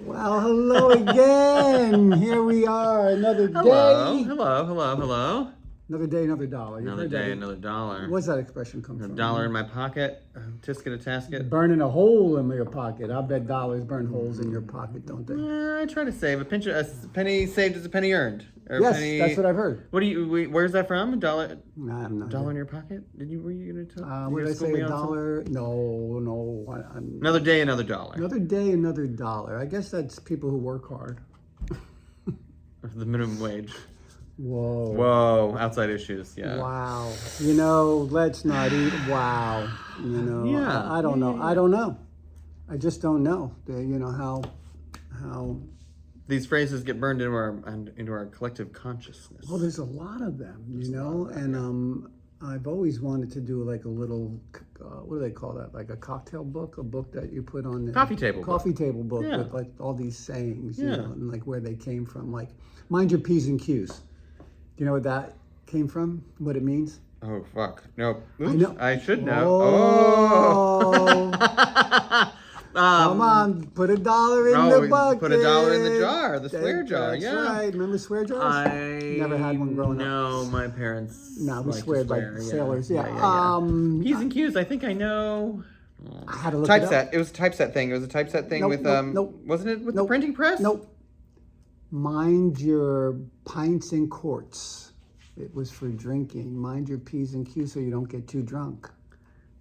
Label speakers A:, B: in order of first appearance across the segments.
A: Well, hello again. Here we are, another day.
B: Hello.
A: Another day, another dollar.
B: Another day, another dollar.
A: What's that expression come from?
B: A dollar in my pocket, tisket a tasket.
A: Burning a hole in your pocket. I bet dollars burn holes in your pocket, don't they?
B: I try to save. A penny saved is a penny earned. Or
A: Yes,
B: penny...
A: that's what I've heard.
B: Where's that from? A dollar?
A: I'm not.
B: Dollar in your pocket? Were you going to tell?
A: What did I say? A dollar? No.
B: Another day, another dollar.
A: Another day, another dollar. I guess that's people who work hard.
B: The minimum wage.
A: Whoa.
B: Outside issues, yeah.
A: Wow. Let's not eat. Wow.
B: Yeah.
A: I don't know. I don't know. I just don't know. How
B: these phrases get burned into our collective consciousness.
A: well, there's a lot of them, and I've always wanted to do like a little, what do they call that? Like a cocktail book, a book that you put on the
B: coffee table book
A: yeah. With like all these sayings, and like where they came from. Like, mind your P's and Q's. Do you know what that came from? What it means?
B: Oh, fuck. No. Oops,
A: I know.
B: I should know.
A: Oh. Come on, put $1 in the bucket.
B: Put $1 in the jar, the swear jar.
A: That's
B: yeah,
A: right. Remember swear jars?
B: I
A: never had one growing up.
B: No, my parents.
A: No, we
B: liked to
A: swear like sailors. Yeah.
B: P's and Q's. I think I know.
A: I had to look
B: typeset.
A: it up.
B: It was a typeset thing. It was a typeset thing with
A: Nope.
B: Wasn't it with the printing press?
A: Nope. Mind your pints and quarts. It was for drinking. Mind your P's and Q's so you don't get too drunk.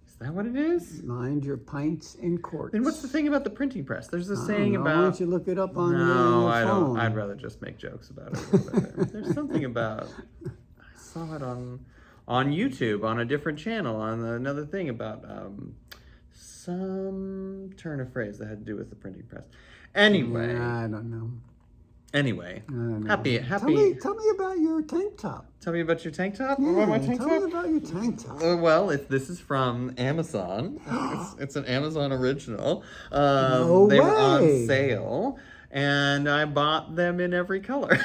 B: Is that what it is?
A: Mind your pints and quarts.
B: Then what's the thing about the printing press? There's a saying about.
A: Why don't you look it up on your
B: I
A: phone?
B: don't. I'd rather just make jokes about it. There's something about. I saw it on YouTube on a different channel on another thing about some turn of phrase that had to do with the printing press. Anyway.
A: I don't know.
B: Anyway, happy.
A: Tell me about your tank top.
B: Tell me about your tank top?
A: Yeah,
B: my tank
A: tell
B: top?
A: me about your tank top.
B: Well, this is from Amazon. It's an Amazon original.
A: No
B: they were
A: way.
B: on sale, and I bought them in every color.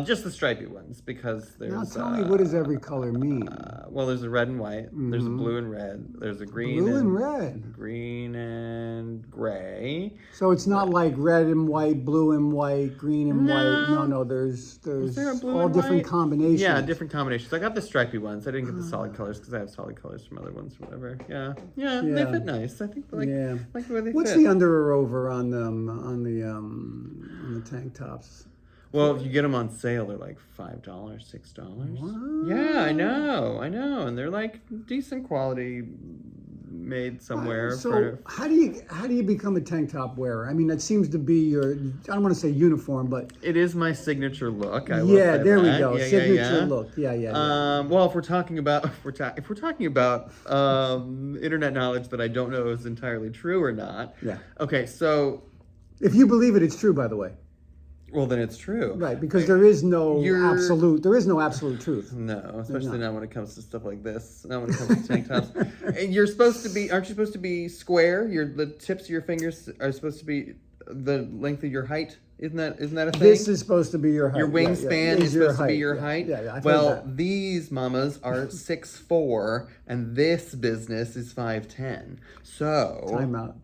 B: Just the stripy ones, because there's.
A: Now tell me, what does every color mean?
B: Well, there's a red and white. There's a blue and red. There's a green.
A: Blue and red.
B: Green and gray.
A: So it's not like red and white, blue and white, green and white. No. There's all different combinations.
B: Yeah, different combinations. I got the stripy ones. I didn't get the solid colors because I have solid colors from other ones, whatever. Yeah. They fit nice. I think like the way they
A: What's
B: fit.
A: the under or over on the tank tops?
B: Well, if you get them on sale, they're like $5, $6.
A: What?
B: Yeah, I know, and they're like decent quality, made somewhere.
A: So how do you become a tank top wearer? I mean, that seems to be your, I don't want to say uniform, but
B: it is my signature look. I will
A: yeah,
B: say
A: there
B: that.
A: we go, signature look. Yeah.
B: Well, if we're talking about internet knowledge that I don't know is entirely true or not.
A: Yeah.
B: Okay, so
A: if you believe it, it's true. By the way.
B: Well, then it's true.
A: Right, because there is no absolute truth.
B: No, especially not when it comes to stuff like this. Not when it comes to tank tops. And aren't you supposed to be square? The tips of your fingers are supposed to be the length of your height. Isn't that a thing?
A: This is supposed to be your height.
B: Your wingspan is supposed to be your height.
A: Yeah, I've heard
B: well,
A: that.
B: These mamas are 6'4", and this business is 5'10". So
A: Time out.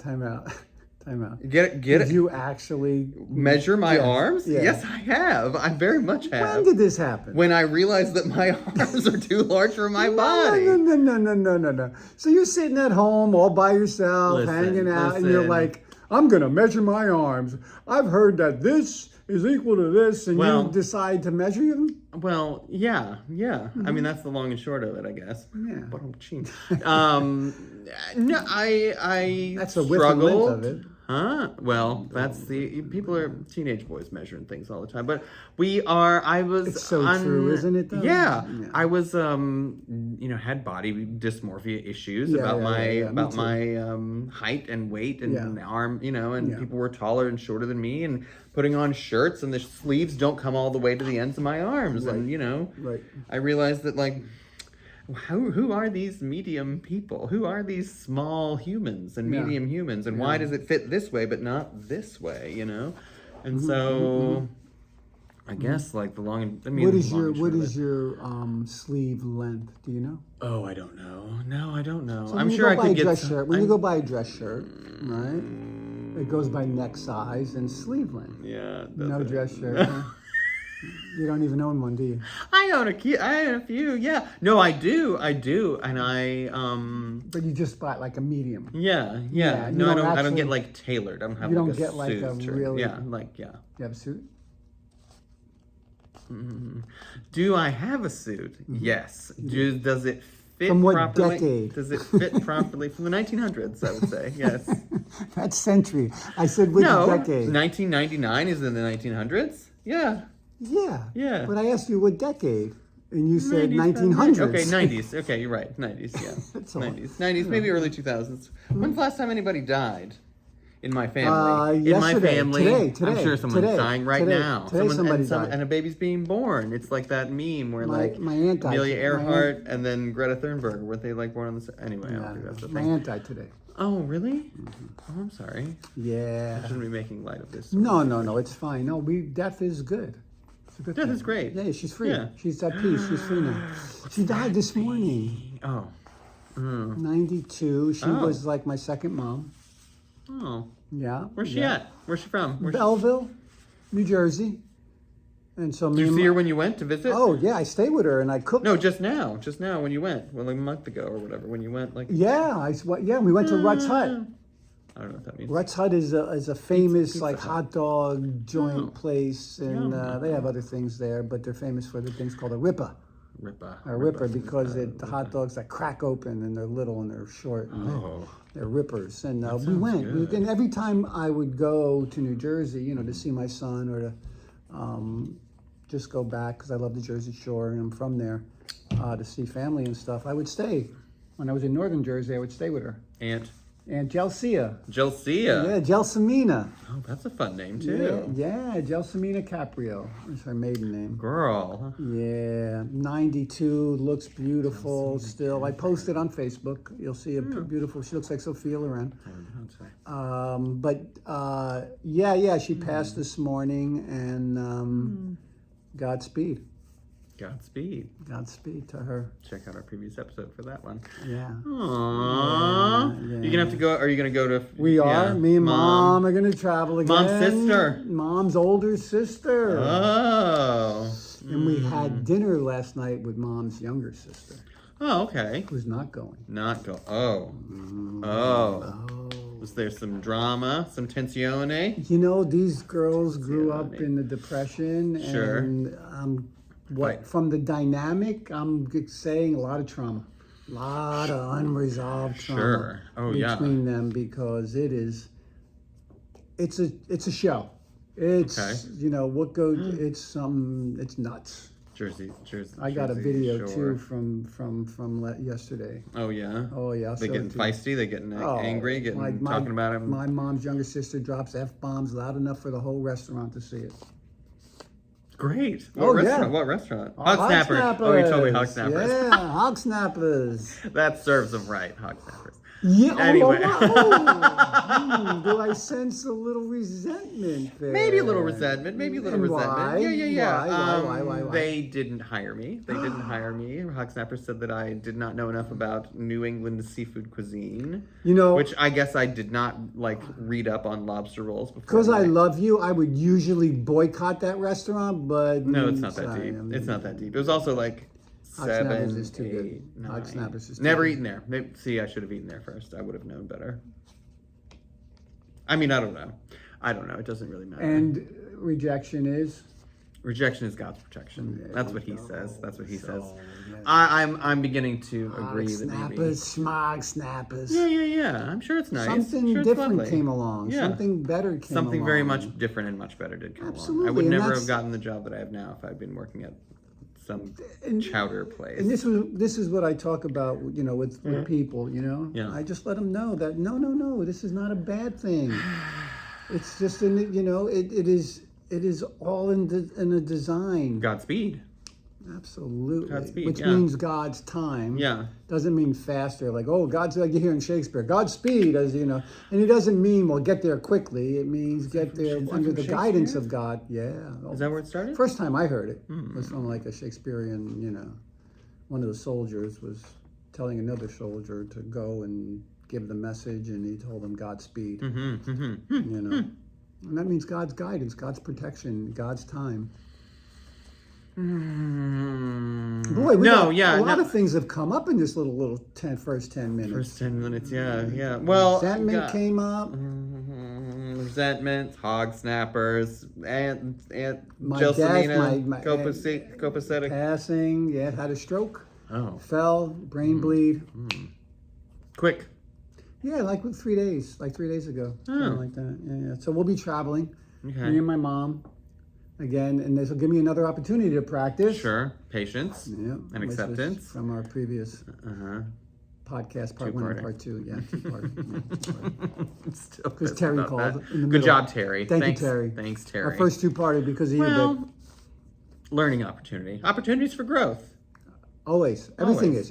B: Get it.
A: Did you actually
B: measure my arms?
A: Yeah.
B: Yes, I have. I very much have.
A: When did this happen?
B: When I realized that my arms are too large for my body.
A: No. So you're sitting at home all by yourself, hanging out, and you're like, I'm going to measure my arms. I've heard that this is equal to this, and you decide to measure them?
B: Well, yeah. I mean, that's the long and short of it, I guess.
A: Yeah.
B: But no, I
A: That's the width and length of it.
B: Huh? Well, that's people are teenage boys measuring things all the time. But
A: It's so true, isn't it? Though?
B: Yeah. I was had body dysmorphia issues about my height and weight and arm, and people were taller and shorter than me, and putting on shirts and the sleeves don't come all the way to the ends of my arms, and I realized that who are these medium people? Who are these small humans and medium humans? And why does it fit this way but not this way, And so I guess like the long. I mean,
A: what is your sleeve length? Do you know?
B: Oh, I don't know. No, I don't know.
A: So
B: I'm sure I could get
A: dress shirt. When you go buy a dress shirt, right? It goes by neck size and sleeve length.
B: Yeah.
A: No dress shirt. Huh? You don't even own one, do you?
B: I own a few. Yeah. No, I do, and I
A: But you just buy like a medium.
B: Yeah. No, I don't get like tailored. I don't have. You don't get like a really. Yeah.
A: You have a suit.
B: Mm-hmm. Do I have a suit? Mm-hmm. Yes. Does it fit
A: from what
B: properly?
A: Decade?
B: Does it fit properly? From the 1900s, I would say. Yes.
A: That's century. I said which decade?
B: 1999 is in the 1900s. Yeah.
A: Yeah. But I asked you what decade, and you said 1900s.
B: Okay, 90s. Okay, you're right. 90s. Yeah.
A: That's
B: 90s, maybe early 2000s. When's the last time anybody died? In my family.
A: Yesterday,
B: in my family.
A: Today.
B: I'm sure someone's dying right now.
A: Somebody died.
B: And a baby's being born. It's like that meme where
A: my aunt died.
B: Amelia Earhart and then Greta Thunberg, were they like born on the anyway, I don't think that's the thing.
A: My aunt died today.
B: Oh, really? Mm-hmm. Oh, I'm sorry.
A: Yeah.
B: I shouldn't be making light of this.
A: No, it's fine. No, death is good. It's a good
B: Death
A: thing.
B: is great.
A: Yeah, she's free.
B: Yeah.
A: She's at peace. She's free now. She died this morning.
B: Oh.
A: 92. She was like my second mom.
B: Oh.
A: Yeah.
B: Where's she at? Where's she from?
A: Belleville, New Jersey. And so
B: did you see her when you went to visit?
A: Oh yeah, I stayed with her and I cooked.
B: No, just now when you went, like a month ago or whatever. When you went, like
A: we went to Rutt's Hut.
B: I don't know what that means.
A: Rutt's Hut is a famous like hot dog joint place, and they have other things there, but they're famous for the things called a ripper. A ripper because the hot dogs that crack open and they're little and they're short. And they're rippers. And we went. And every time I would go to New Jersey, to see my son or to just go back because I love the Jersey Shore and I'm from there, to see family and stuff, I would stay. When I was in northern Jersey, I would stay with her. Aunt Jelsia. Yeah, Gelsomina.
B: Oh, that's a fun name, too.
A: Yeah, Gelsomina Caprio is her maiden name.
B: Girl.
A: Yeah, 92, looks beautiful still. I posted on Facebook. You'll see a beautiful, she looks like Sophia Loren. She passed this morning, and Godspeed. Godspeed to her.
B: Check out our previous episode for that one.
A: Yeah.
B: Aww. You're gonna have to go. Are you gonna go to?
A: We are. Me and Mom are gonna travel again.
B: Mom's sister.
A: Mom's older sister.
B: Oh.
A: And we had dinner last night with Mom's younger sister.
B: Oh, okay.
A: Who's not going?
B: Oh. Was there some drama, some tensione?
A: These girls grew up in the Depression, and from the dynamic, I'm saying a lot of trauma, a lot of unresolved trauma between them because it's a show. It's what goes. It's nuts.
B: Jersey.
A: I got a video
B: Shore.
A: too from yesterday.
B: Oh yeah.
A: They
B: getting feisty. They getting angry. Talking about it.
A: My mom's younger sister drops F-bombs loud enough for the whole restaurant to see it.
B: Great. What restaurant? Hog Snapper. Oh, you told me Hog Snappers.
A: Yeah, Hog Snappers.
B: That serves them right, Hog Snappers.
A: Yeah.
B: Anyway.
A: Do I sense a little resentment there?
B: Maybe a little resentment.
A: Why?
B: Yeah.
A: Why?
B: They didn't hire me. Hog Snappers said that I did not know enough about New England seafood cuisine. Which I guess I did not read up on lobster rolls before.
A: Because I love you, I would usually boycott that restaurant, but
B: no, it's not that deep. It's not that deep. It was also
A: Hog Snappers is too good.
B: 9.
A: Hog Snappers is too
B: Never
A: good.
B: eaten there. See, I should have eaten there first. I would have known better. I mean, I don't know. It doesn't really matter.
A: And Rejection is?
B: Rejection is God's protection. That's what he says. Yes. I'm beginning to agree that maybe
A: Smog Snappers.
B: Yeah. I'm sure it's nice.
A: Something different came along.
B: Yeah.
A: Something better came along.
B: Something very much different and much better did come
A: Absolutely.
B: along. I would never have gotten the job that I have now if I'd been working at some chowder place.
A: And this is what I talk about, with people,
B: Yeah.
A: I just let them know that no, this is not a bad thing. It's just it is all in a design.
B: Godspeed.
A: Absolutely.
B: Godspeed,
A: Which means God's time.
B: Yeah.
A: Doesn't mean faster. Like, oh, God's like you hear in Shakespeare. Godspeed, as you know. And it doesn't mean, well, get there quickly. It means get there under the guidance of God. Yeah.
B: Is that where it started?
A: First time I heard it was from like a Shakespearean, one of the soldiers was telling another soldier to go and give the message, and he told him Godspeed. And that means God's guidance, God's protection, God's time. Boy, a lot of things have come up in this little first 10 minutes.
B: First 10 minutes, yeah. Well,
A: resentment came up.
B: Resentment, hog snappers, Aunt
A: My
B: Jocelina,
A: my
B: copacetic.
A: Passing, had a stroke.
B: Oh.
A: Fell, brain bleed.
B: Quick.
A: Yeah, like 3 days, like 3 days ago. Something like that. Yeah. So we'll be traveling.
B: Okay.
A: Me and my mom. Again, and this will give me another opportunity to practice.
B: Sure. Patience and acceptance.
A: From our previous podcast, part 1 and part 2. Yeah, two-part. Because Terry called in the middle.
B: Good job, Terry.
A: Thank you, Terry.
B: Thanks, Terry.
A: Our first two-parted because of you, babe.
B: Learning opportunity. Opportunities for growth.
A: Always. Everything is.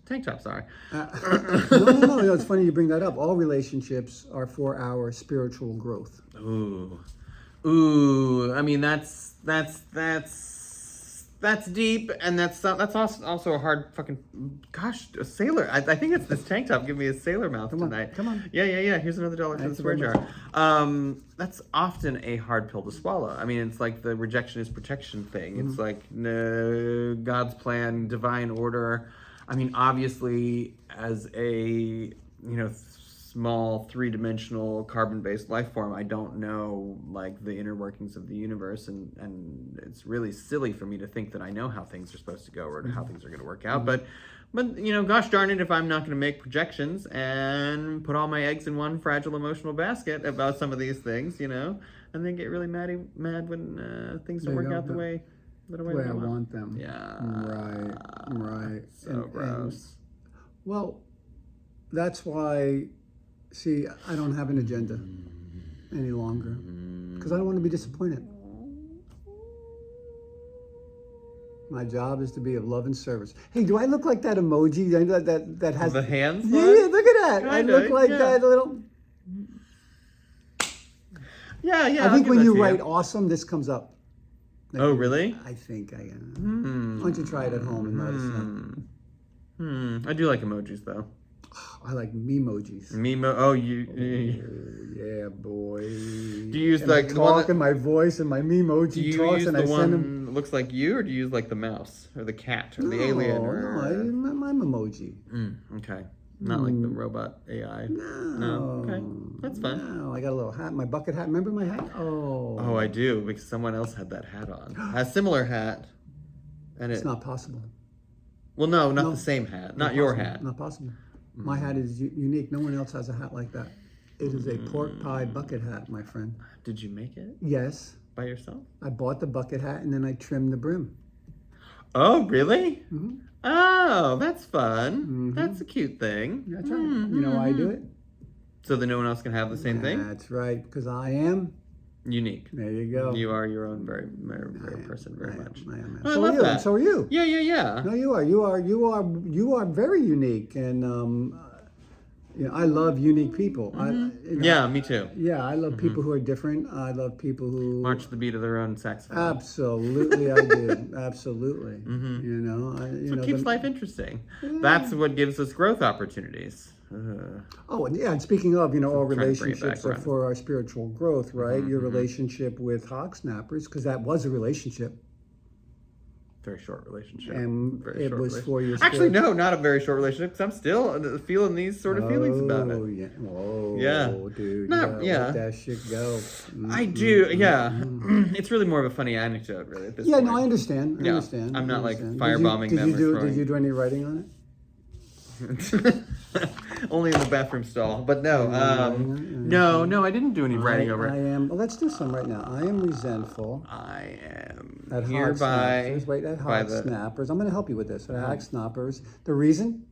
B: Tank top, sorry.
A: No, it's funny you bring that up. All relationships are for our spiritual growth.
B: Ooh. I mean, that's deep, and that's also a hard fucking. Gosh, a sailor. I think it's this tank top. Give me a sailor mouth tonight.
A: Come on.
B: Yeah. Here's another $1 for the swear jar. That's often a hard pill to swallow. I mean, it's like the rejection is protection thing. It's like no, God's plan, divine order. I mean, obviously, as a small 3-dimensional carbon-based life form, I don't know like the inner workings of the universe, and it's really silly for me to think that I know how things are supposed to go or how things are going to work out. But gosh darn it, if I'm not going to make projections and put all my eggs in one fragile emotional basket about some of these things, and then get really mad when things don't work out the way I
A: want them.
B: Yeah.
A: Right.
B: So gross.
A: Well, that's why. See, I don't have an agenda any longer because I don't want to be disappointed. My job is to be of love and service. Hey, do I look like that emoji that has
B: the hands?
A: Yeah, look at that. I look like that little. Yeah. I think when you write awesome, this comes up.
B: Oh, really?
A: I think I am. Why don't you try it at home and let us know?
B: I do like emojis though.
A: I like memojis.
B: Yeah,
A: boy.
B: Do you use like
A: the talk and my voice and my memoji
B: do you
A: talks
B: use
A: and
B: the
A: I send them.
B: That looks like you, or do you use like the mouse or the cat or the alien?
A: No, I use my emoji.
B: Okay. Not like the robot AI. No. Okay. That's fine.
A: No, I got a little hat, my bucket hat. Remember my hat?
B: Oh, I do, because someone else had that hat on. A similar hat. And
A: it's not possible.
B: Well, no, not the same hat. Not your hat.
A: Not possible. My hat is unique. No one else has a hat like that. It is a pork pie bucket hat, my friend.
B: Did you make it?
A: Yes.
B: By yourself?
A: I bought the bucket hat and then I trimmed the brim.
B: Oh, really? Oh, that's fun. That's a cute thing.
A: That's right. You know why I do it?
B: So that no one else can have the same thing?
A: That's right, because I am
B: unique.
A: There you go.
B: You are your own very person, very much.
A: I am.
B: Oh, I love that.
A: So are you.
B: Yeah.
A: No, you are. You are very unique, and I love unique people.
B: Me too.
A: Yeah, I love people who are different. I love people who
B: march to the beat of their own saxophone.
A: Absolutely, I do. Absolutely.
B: What keeps life interesting. That's what gives us growth opportunities.
A: Oh, and speaking of, all relationships are for our spiritual growth, right? Your relationship with hog snappers, because that was a relationship.
B: Very short relationship.
A: And it was for your
B: Actually, no, not a very short relationship, because I'm still feeling these sort of feelings about it.
A: Dude.
B: Let
A: that shit go.
B: I do, It's really more of a funny anecdote, really, at this point.
A: No, I understand. I understand.
B: I'm not like firebombing them.
A: Did you do any writing on it?
B: Only in the bathroom stall, but no, no, I didn't do any writing over it.
A: I am. Well, let's do some right now. I am resentful.
B: I am
A: at
B: hereby.
A: Wait, at hog snappers. I'm going to help you with this. At hog snappers. The reason?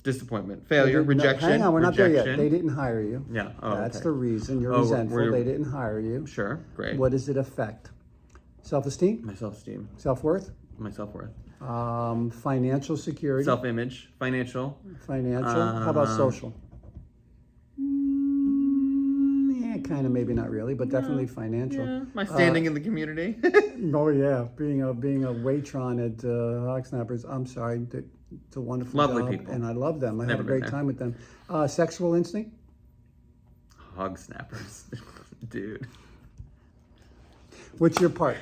B: Disappointment, failure, rejection.
A: Hang on, we're not there yet. They didn't hire you.
B: Yeah.
A: That's the reason. You're resentful. They didn't hire you.
B: Sure. Great.
A: What does it affect? Self-esteem?
B: My self-esteem.
A: Self-worth?
B: my self-worth.
A: Financial security.
B: Self-image. Financial.
A: How about social? Yeah, kind of, maybe not really, but definitely financial.
B: Yeah. My standing in the community.
A: Oh yeah, being a waitron at Hog Snappers. I'm sorry, it's a wonderful
B: Lovely
A: job,
B: people.
A: and I love them. I
B: Never
A: had a great
B: been there.
A: time with them. Sexual instinct.
B: Hog snappers. Dude.
A: What's your part?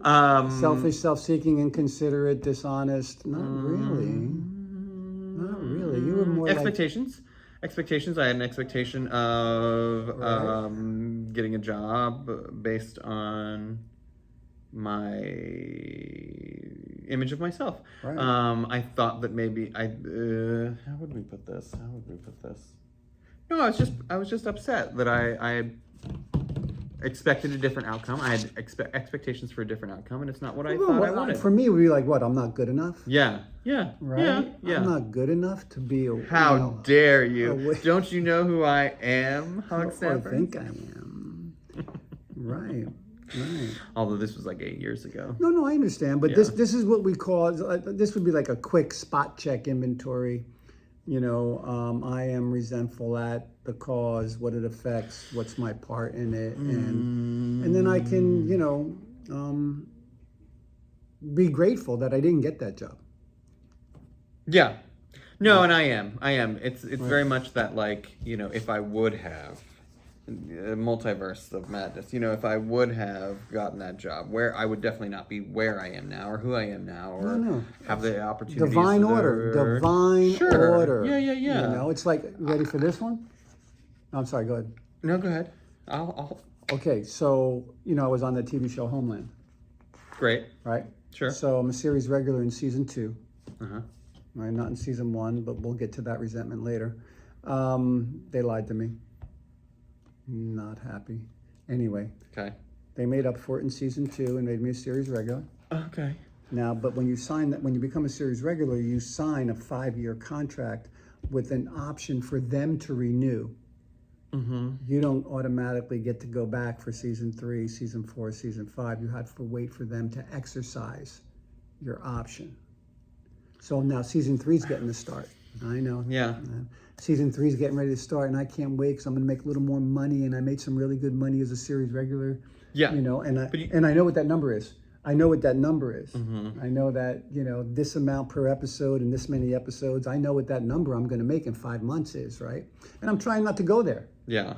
A: Selfish, self-seeking, inconsiderate, dishonest. Not really. Not really. You were more
B: expectations. Expectations. I had an expectation of getting a job based on my image of myself.
A: Right.
B: I thought that maybe how would we put this? No, I was just upset that I expected a different outcome. I had expectations for a different outcome, and it's not what I thought I wanted.
A: For me, it would be like, what? I'm not good enough?
B: Yeah.
A: Right?
B: Yeah.
A: I'm not good enough to be a...
B: How dare you? Don't you know who I am, Hog Snapper?
A: I think I am. Right.
B: Although this was like 8 years ago.
A: No, I understand. But this is what we call... this would be like a quick spot check inventory. I am resentful at the cause, what it affects, what's my part in it, and then I can, be grateful that I didn't get that job.
B: Yeah. No, and I am. It's right. Very much that, like, if I would have a multiverse of madness, if I would have gotten that job, where I would definitely not be where I am now or who I am now or have the opportunities.
A: Divine order.
B: Yeah.
A: It's like, ready for this one? No, I'm sorry, go ahead.
B: No, go ahead. I'll...
A: Okay, so, I was on the TV show Homeland.
B: Great.
A: Right?
B: Sure.
A: So I'm a series regular in season 2.
B: Uh-huh.
A: Right, not in season 1, but we'll get to that resentment later. They lied to me. Not happy. Anyway.
B: Okay.
A: They made up for it in season 2 and made me a series regular.
B: Okay.
A: Now, but when you become a series regular, you sign a 5-year contract with an option for them to renew.
B: Mm-hmm.
A: You don't automatically get to go back for season 3, season 4, season 5. You have to wait for them to exercise your option. So now season 3 is getting to start. I know.
B: Yeah.
A: Season 3 is getting ready to start, and I can't wait because I'm going to make a little more money, and I made some really good money as a series regular.
B: Yeah.
A: And I know what that number is.
B: Mm-hmm.
A: I know that, this amount per episode and this many episodes. I know what that number I'm going to make in 5 months is, right? And I'm trying not to go there.
B: Yeah.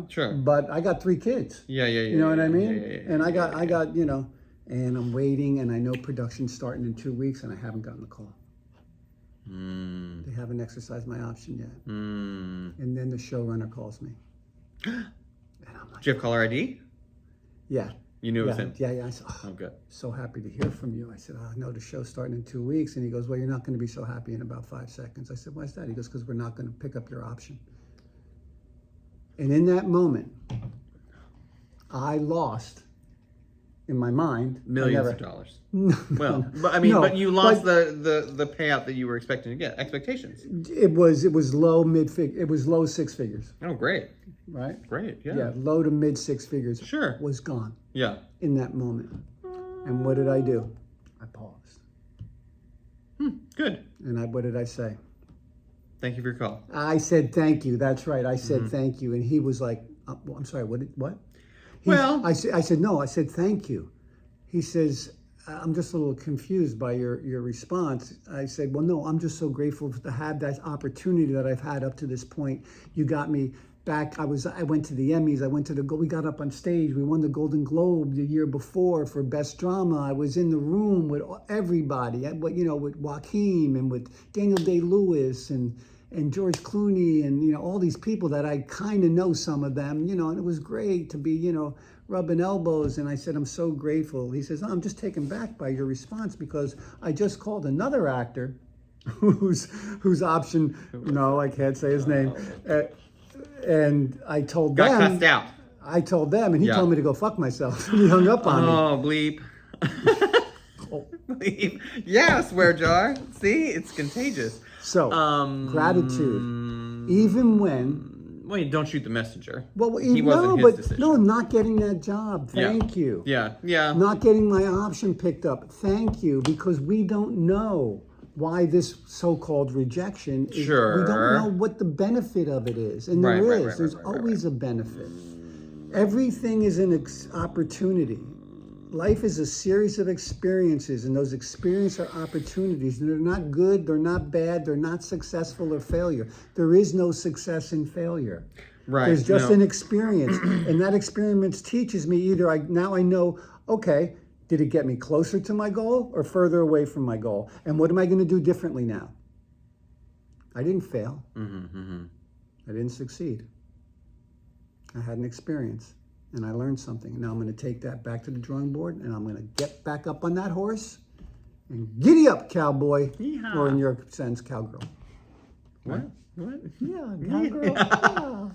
A: Sure. But I got 3 kids.
B: Yeah.
A: You know what I mean?
B: Yeah,
A: and I got, and I'm waiting, and I know production's starting in 2 weeks, and I haven't gotten the call. They haven't exercised my option yet. And then the showrunner calls me. And I'm like,
B: do you have caller ID?
A: Yeah.
B: You knew it was him?
A: Yeah. I said,
B: good.
A: So happy to hear from you. I said, I know the show's starting in 2 weeks. And he goes, well, you're not going to be so happy in about 5 seconds. I said, why is that? He goes, because we're not going to pick up your option. And in that moment, I lost, in my mind,
B: millions of dollars.
A: No,
B: but you lost the payout that you were expecting to get. Expectations.
A: It was low 6 figures.
B: Oh, great.
A: Right?
B: Great, yeah.
A: Yeah, low to mid 6 figures.
B: Sure.
A: Was gone.
B: Yeah.
A: In that moment. And what did I do? I paused.
B: Good.
A: And what did I say?
B: Thank you for your call.
A: I said thank you. That's right. I said thank you. And he was like, I'm sorry, what? I said, no, I said thank you. He says, I'm just a little confused by your response. I said, well, no, I'm just so grateful to have that opportunity that I've had up to this point. You got me back. I went to the Emmys. We got up on stage. We won the Golden Globe the year before for Best Drama. I was in the room with everybody, with Joaquin and with Daniel Day-Lewis and George Clooney and, all these people that I kind of know, some of them, and it was great to be, rubbing elbows. And I said, I'm so grateful. He says, I'm just taken back by your response because I just called another actor whose option, no, I can't say his name. And I told them.
B: Got cussed out.
A: I told them, and he told me to go fuck myself. He hung up on me.
B: Oh, bleep. Bleep. Yeah, swear jar. See, it's contagious.
A: So, gratitude. Even when
B: Well, don't shoot the messenger.
A: Well,
B: he wasn't his decision.
A: No, not getting that job. Thank you.
B: Yeah.
A: Not getting my option picked up. Thank you, because we don't know why this so-called rejection is.
B: Sure.
A: We don't know what the benefit of it is, and there's always a benefit. Everything is an opportunity. Life is a series of experiences, and those experiences are opportunities. They're not good, they're not bad, they're not successful or failure. There is no success in failure.
B: Right.
A: There's just an experience, and that experience teaches me either now I know, okay, did it get me closer to my goal or further away from my goal? And what am I going to do differently now? I didn't fail. I didn't succeed. I had an experience. And I learned something. Now I'm going to take that back to the drawing board, and I'm going to get back up on that horse and giddy up, cowboy. Yeehaw. Or in your sense, cowgirl.
B: What? What?
A: Yeah, cowgirl. Yeah.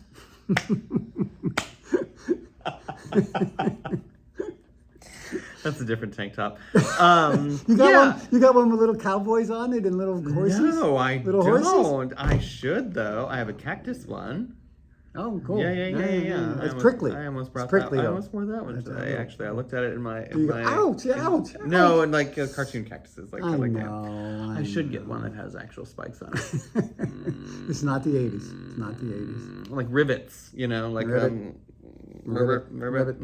B: That's a different tank top.
A: You got one with little cowboys on it and little horses?
B: No, I
A: little
B: don't.
A: Horses?
B: I should, though. I have a cactus one.
A: Oh, cool.
B: Yeah.
A: It's prickly.
B: I almost brought
A: prickly,
B: that.
A: though.
B: I almost wore that one today. Actually, I looked at it in my.
A: Ouch!
B: No, and like cartoon cactuses. Like
A: I
B: like
A: know.
B: I should get one that has actual spikes on it.
A: It's not the 80s. It's not the 80s.
B: Like rivets, like rivet.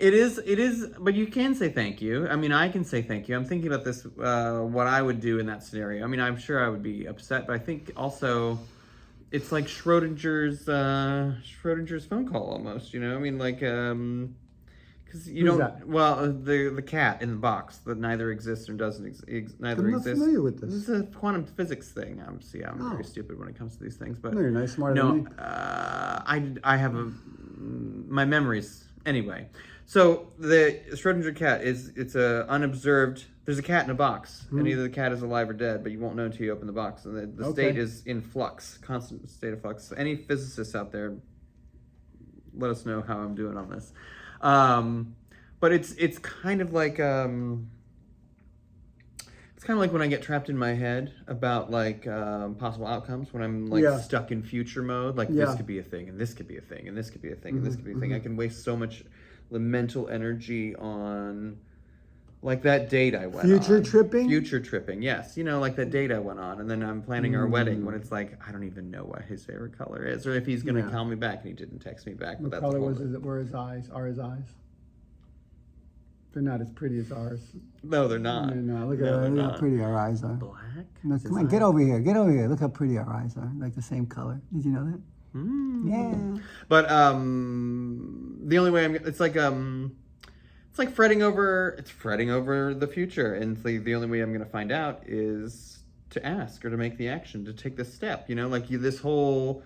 B: It is, but you can say thank you. I mean, I can say thank you. I'm thinking about this, what I would do in that scenario. I mean, I'm sure I would be upset, but I think also it's like Schrodinger's phone call almost, I mean, like, because you
A: Who's
B: don't,
A: that?
B: well, the cat in the box that neither exists or doesn't neither
A: I'm not
B: exists.
A: familiar with this.
B: This is a quantum physics thing. I'm very stupid when it comes to these things, but
A: no, you're nice, smarter than me.
B: I have my memories anyway. So the Schrodinger cat it's a unobserved. There's a cat in a box, and either the cat is alive or dead, but you won't know until you open the box. And the state is in flux, constant state of flux. So any physicists out there, let us know how I'm doing on this. But it's kind of like it's kind of like when I get trapped in my head about like possible outcomes, when I'm like stuck in future mode, like this could be a thing, and this could be a thing, and this could be a thing, and this could be a thing. I can waste so much the mental energy on like that date I went on. Future tripping, yes. Like that date I went on, and then I'm planning our wedding when it's like, I don't even know what his favorite color is, or if he's going to call me back, and he didn't text me back.
A: What color were his eyes? Are his eyes? They're not as pretty as ours.
B: No, they're not.
A: No, look how pretty our eyes are.
B: Black?
A: No, come on, get over here. Get over here. Look how pretty our eyes are. Like the same color. Did you know that? Yeah.
B: But the only way it's like fretting over the future, and the only way I'm going to find out is to ask or to make the action, to take this step. This whole,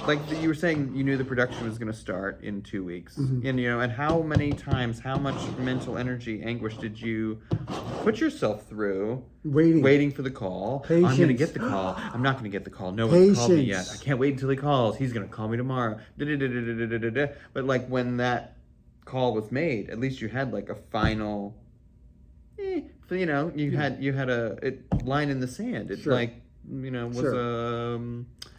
B: like you were saying, you knew the production was going to start in 2 weeks, and and how many times, how much mental energy, anguish did you put yourself through waiting for the call?
A: Patience.
B: I'm going to get the call. I'm not going to get the call. No one's called me yet. I can't wait until he calls. He's going to call me tomorrow. But like when that call was made, at least you had like a final. You had a line in the sand. It was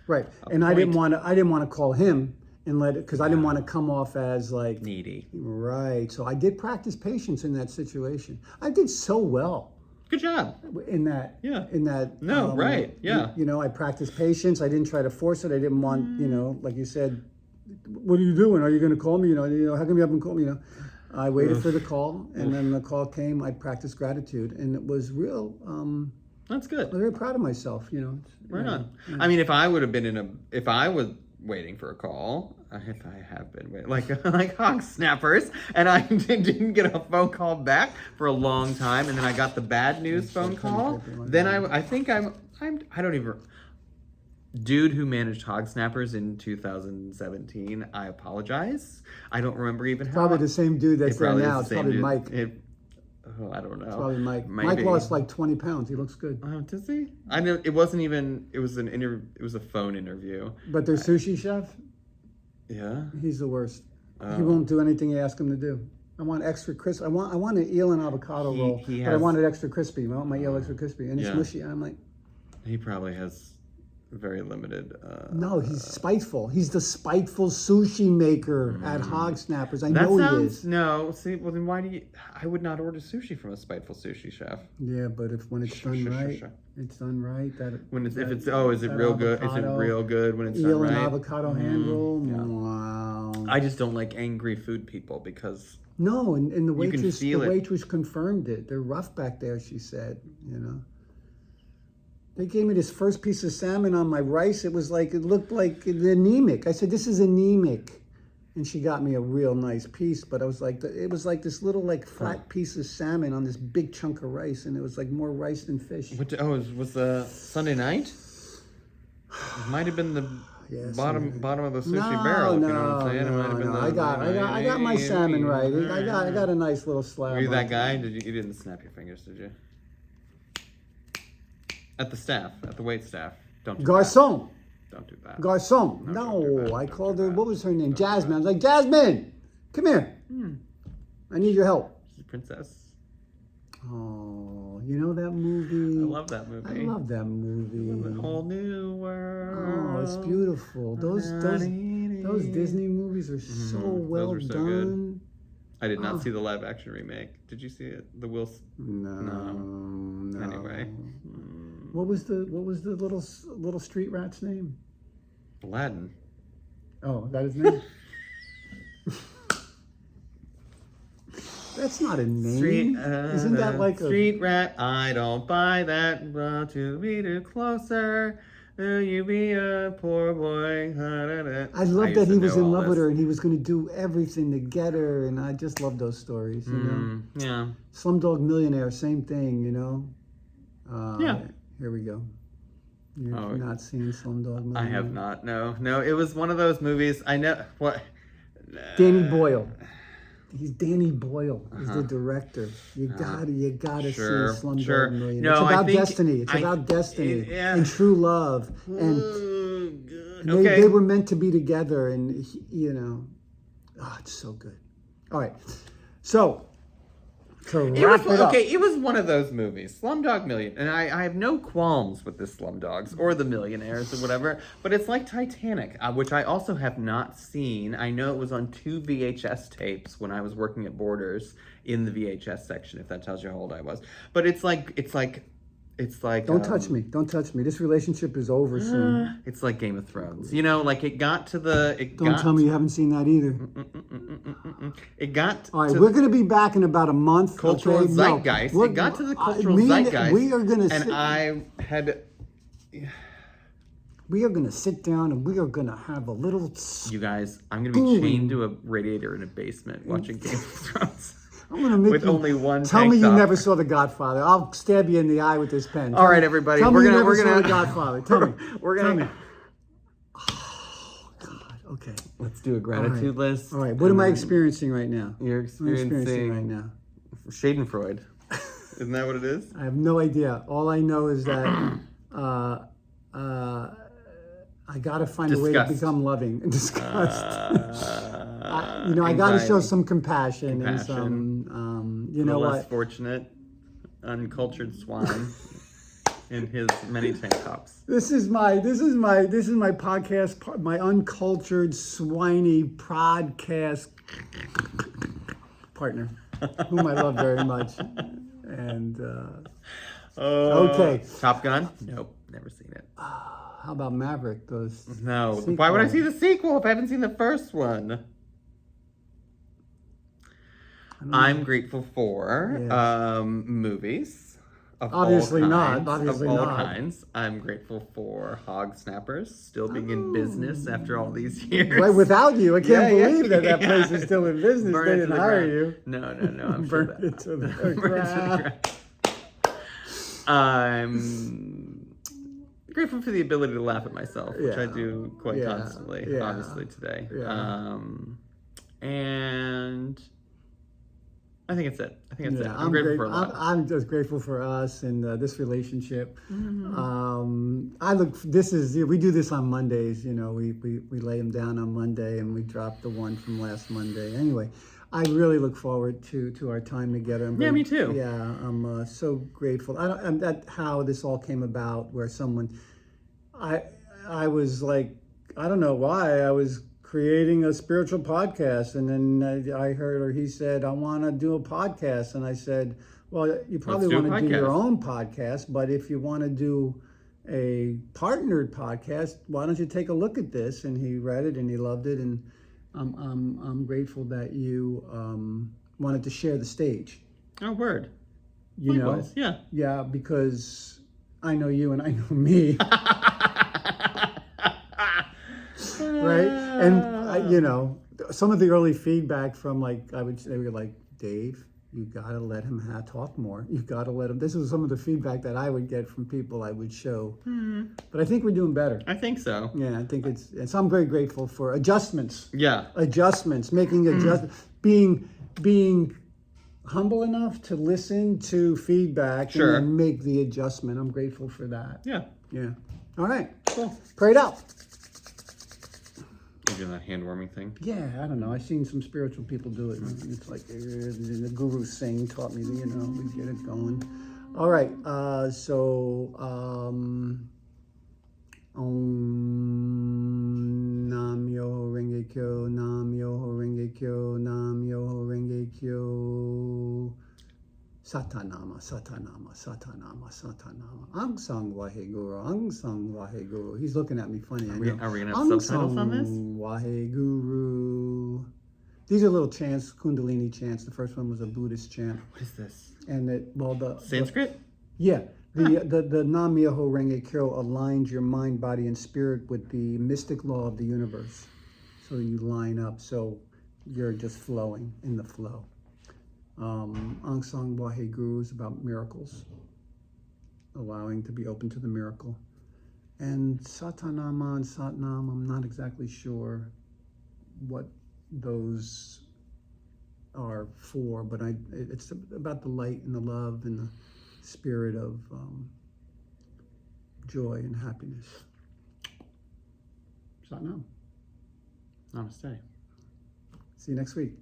A: right. And I didn't want to call him and let it, because I didn't want to come off as like
B: needy.
A: Right. So I did practice patience in that situation. I did so well.
B: Good job.
A: In that. Yeah. In that.
B: No. Right. Yeah.
A: I practiced patience. I didn't try to force it. I didn't want. Like you said, what are you doing? Are you going to call me? How come you haven't called me? I waited for the call, and then the call came. I practiced gratitude, and it was real.
B: That's good.
A: I'm very proud of myself.
B: Right on. Yeah. I mean, if I was waiting for a call, if I have been waiting, like hog snappers, and I didn't get a phone call back for a long time, and then I got the bad news phone call, then I think I don't even. Dude who managed Hog Snappers in 2017, I apologize. I don't remember even how.
A: Probably the same dude that's there now. It's probably Mike.
B: I don't know.
A: It's probably Mike.
B: Maybe.
A: Mike lost like 20 pounds. He looks good.
B: Oh, does he? I know it wasn't even. It was an interview. It was a phone interview.
A: But their sushi chef.
B: Yeah.
A: He's the worst. He won't do anything you ask him to do. I want extra crisp. I want an eel and avocado roll, but I want it extra crispy. I want my eel extra crispy, and it's mushy. And I'm like.
B: He probably has very limited.
A: No, he's spiteful. He's the spiteful sushi maker at Hog Snappers. I know he is.
B: No, see, well then why do you? I would not order sushi from a spiteful sushi chef.
A: Yeah, but when it's done right, it's done right.
B: Is it real good? Is it real good when it's done right?
A: Eel and avocado hand roll. Yeah. Wow.
B: I just don't like angry food people because.
A: No, and the waitress confirmed it. They're rough back there, she said. You know. They gave me this first piece of salmon on my rice. It looked like anemic. I said, this is anemic. And she got me a real nice piece, but it was like this little flat piece of salmon on this big chunk of rice, and it was like more rice than fish.
B: Was the Sunday night? It might have been the bottom of the sushi barrel. If you know what I'm saying? It might have been
A: I got my salmon right. I got a nice little slab.
B: Were you that guy? You didn't snap your fingers, did you? At the wait staff. Don't do
A: Garçon.
B: That. Don't do that.
A: Garçon. No, I called her. What was her name? Jasmine. I was like, Jasmine, come here. I need your help.
B: She's a princess.
A: Oh, you know that movie?
B: I love that movie.
A: A
B: whole new world.
A: Oh, it's beautiful. Those Disney movies are so well
B: Those are so
A: done.
B: Good. I did not see the live action remake. Did you see it? The Will?
A: No.
B: Anyway.
A: What was the little street rat's name?
B: Aladdin.
A: Oh, that his name? That's not a name. Isn't that like
B: street rat? I don't buy that. Want to be too closer. You be a poor boy.
A: I love that he was in love with her and he was going to do everything to get her, and I just love those stories. You know?
B: Yeah.
A: Slumdog Millionaire, same thing. You know.
B: Yeah.
A: Here we go. You've not seen Slumdog Millionaire?
B: I have not. No. It was one of those movies. I know what.
A: Danny Boyle. He's Danny Boyle. He's the director. You gotta see Slumdog Millionaire. No, it's about destiny. It's about destiny and true love. And they were meant to be together. And it's so good. All right, so.
B: It was one of those movies, Slumdog Millionaire, and I have no qualms with the Slumdogs or the Millionaires or whatever, but it's like Titanic, which I also have not seen. I know it was on 2 VHS tapes when I was working at Borders in the VHS section, if that tells you how old I was. But it's like.
A: Don't touch me. Don't touch me. This relationship is over soon.
B: It's like Game of Thrones. You know, like it got to the.
A: Don't tell me you haven't seen that either.
B: It got.
A: All right, we're going to be back in about a month.
B: Cultural zeitgeist. It got to the cultural zeitgeist.
A: We are going to.
B: And I had.
A: We are going to sit down and we are going to have a little.
B: You guys, I'm going to be chained to a radiator in a basement watching Game of Thrones.
A: I'm gonna make
B: only one.
A: Tell me you never saw The Godfather. I'll stab you in the eye with this pen.
B: All right, everybody.
A: Tell me you never saw The Godfather. Tell me.
B: Tell me.
A: Oh God. Okay.
B: Let's do a gratitude list.
A: All right. What am I experiencing right now?
B: You're experiencing
A: right now.
B: Schadenfreude. Isn't that what it is?
A: I have no idea. All I know is that I gotta find a way to become loving and disgust. I gotta show some compassion and some, know what?
B: Less fortunate, uncultured swine in his many tank tops.
A: This is my podcast, my uncultured, swiny podcast partner, whom I love very much, and okay.
B: Top Gun? Nope, never seen it.
A: How about Maverick?
B: No. Why would I see the sequel if I haven't seen the first one? I'm grateful for movies.
A: Obviously not.
B: Of all kinds. I'm grateful for Hog Snappers still being in business after all these years.
A: Right, without you, I can't believe that place is still in business. They didn't hire you.
B: No. I'm
A: burnt it to the ground.
B: I'm grateful for the ability to laugh at myself, which I do quite constantly, obviously today. And I think it's it. I'm grateful for a lot.
A: I'm just grateful for us and this relationship.
B: Mm-hmm.
A: We do this on Mondays. We lay them down on Monday and we drop the one from last Monday. Anyway, I really look forward to our time together.
B: Me too.
A: Yeah, I'm so grateful. That's how this all came about, where someone, I was like, I don't know why, I was creating a spiritual podcast, and then I heard, or he said, I want to do a podcast, and I said, well, you probably want to do your own podcast, but if you want to do a partnered podcast, why don't you take a look at this? And he read it and he loved it, and I'm grateful that you wanted to share the stage.
B: Oh, word.
A: You
B: Likewise,
A: know, yeah, because I know you and I know me, right? And you know, some of the early feedback from they were like, Dave, you gotta let him talk more. You gotta let him. This was some of the feedback that I would get from people I would show. But I think we're doing better.
B: I think so.
A: Yeah, I think and so I'm very grateful for adjustments.
B: Yeah,
A: adjustments, making being humble enough to listen to feedback and then make the adjustment. I'm grateful for that.
B: Yeah.
A: All right. Cool. Pray it out.
B: You're doing that hand warming thing?
A: Yeah, I don't know. I've seen some spiritual people do it. It's like the Guru Singh taught me, we get it going. All right. Om Nam Myoho Renge Kyo, Nam Myoho Renge Kyo, Nam Myoho Renge Kyo. Satanama, Satanama, Satanama, Satanama. Ang Sang Waheguru, Ang Sang Waheguru. He's looking at me funny.
B: Are we going to have subtitles on this?
A: Waheguru. These are little chants, Kundalini chants. The first one was a Buddhist chant.
B: What is this?
A: And
B: Sanskrit?
A: The Nam Myoho Renge Kyo aligns your mind, body, and spirit with the mystic law of the universe. So you line up, so you're just flowing in the flow. Ang Sang Waheguru is about miracles, allowing to be open to the miracle. And Satanama and Satnam, I'm not exactly sure what those are for, but it's about the light and the love and the spirit of joy and happiness. Satnam.
B: Namaste.
A: See you next week.